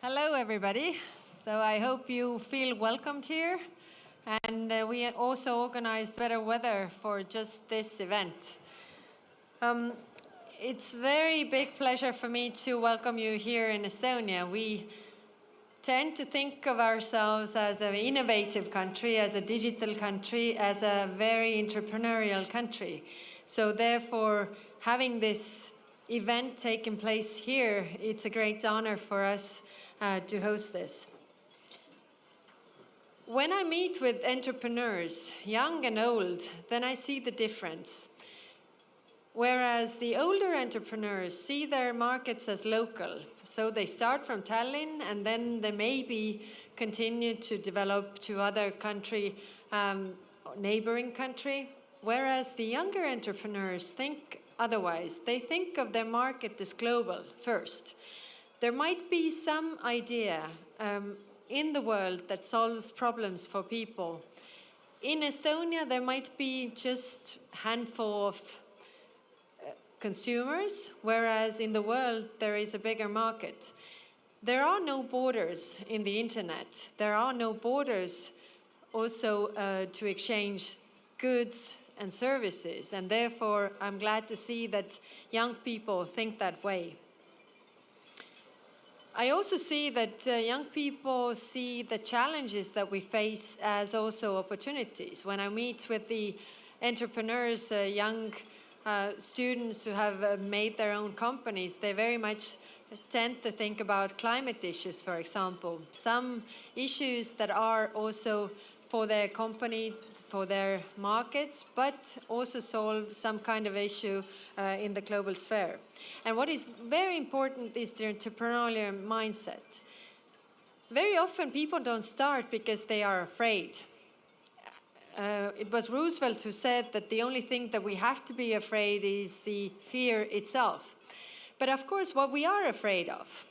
Hello, everybody. So I hope you feel welcomed here. And we also organized better weather for just this event. It's a very big pleasure for me to welcome you here in Estonia. We tend to think of ourselves as an innovative country, as a digital country, as a very entrepreneurial country. So therefore, having this event taking place here, it's a great honor for us to host this. When I meet with entrepreneurs, young and old, then I see the difference. Whereas the older entrepreneurs see their markets as local. So they start from Tallinn and then they maybe continue to develop to other country, neighboring country. Whereas the younger entrepreneurs think otherwise. They think of their market as global first. There might be some idea in the world that solves problems for people. In Estonia, there might be just a handful of consumers, whereas in the world, there is a bigger market. There are no borders in the internet. There are no borders also to exchange goods and services. And therefore, I'm glad to see that young people think that way. I also see that young people see the challenges that we face as also opportunities. When I meet with the entrepreneurs, young students who have made their own companies, they very much tend to think about climate issues, for example. Some issues that are also for their company, for their markets, but also solve some kind of issue in the global sphere. And what is very important is the entrepreneurial mindset. Very often people don't start because they are afraid. It was Roosevelt who said that the only thing that we have to be afraid is the fear itself. But of course, what we are afraid of,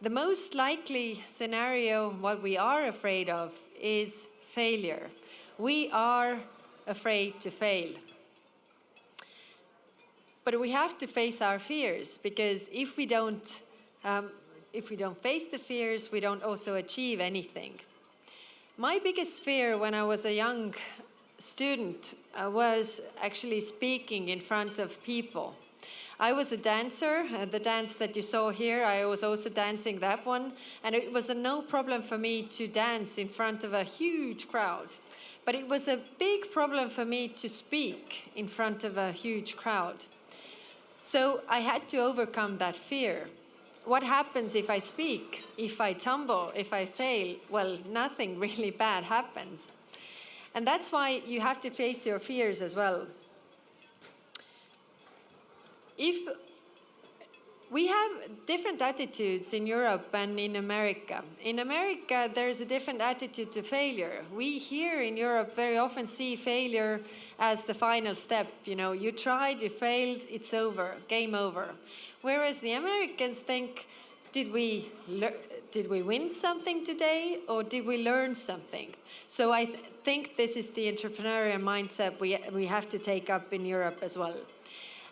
the most likely scenario, what we are afraid of is failure. We are afraid to fail. But we have to face our fears, because if we don't face the fears, we don't also achieve anything. My biggest fear when I was a young student was actually speaking in front of people. I was a dancer, the dance that you saw here, I was also dancing that one, and it was no problem for me to dance in front of a huge crowd. But it was a big problem for me to speak in front of a huge crowd. So I had to overcome that fear. What happens if I speak, if I tumble, if I fail? Well, nothing really bad happens. And that's why you have to face your fears as well. If we have different attitudes in Europe and in America. In America, there's a different attitude to failure. We here in Europe very often see failure as the final step. You know, you tried, you failed, it's over, game over. Whereas the Americans think, did we win something today or did we learn something? So I think this is the entrepreneurial mindset we have to take up in Europe as well.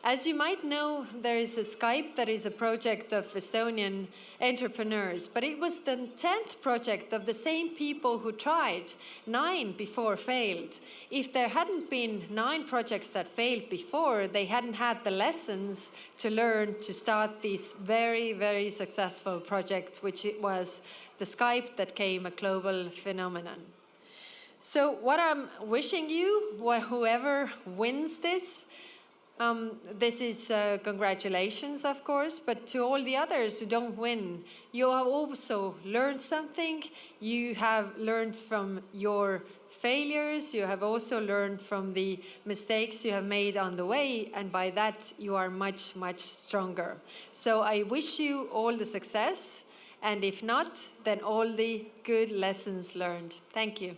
As you might know, there is a Skype that is a project of Estonian entrepreneurs, but it was the 10th project of the same people who tried. 9 before failed. If there hadn't been 9 projects that failed before, they hadn't had the lessons to learn to start this very, very successful project, which it was the Skype that came a global phenomenon. So what I'm wishing you, whoever wins this is congratulations, of course, but to all the others who don't win, you have also learned something. You have learned from your failures. You have also learned from the mistakes you have made on the way, and by that you are much, much stronger. So I wish you all the success, and if not, then all the good lessons learned. Thank you.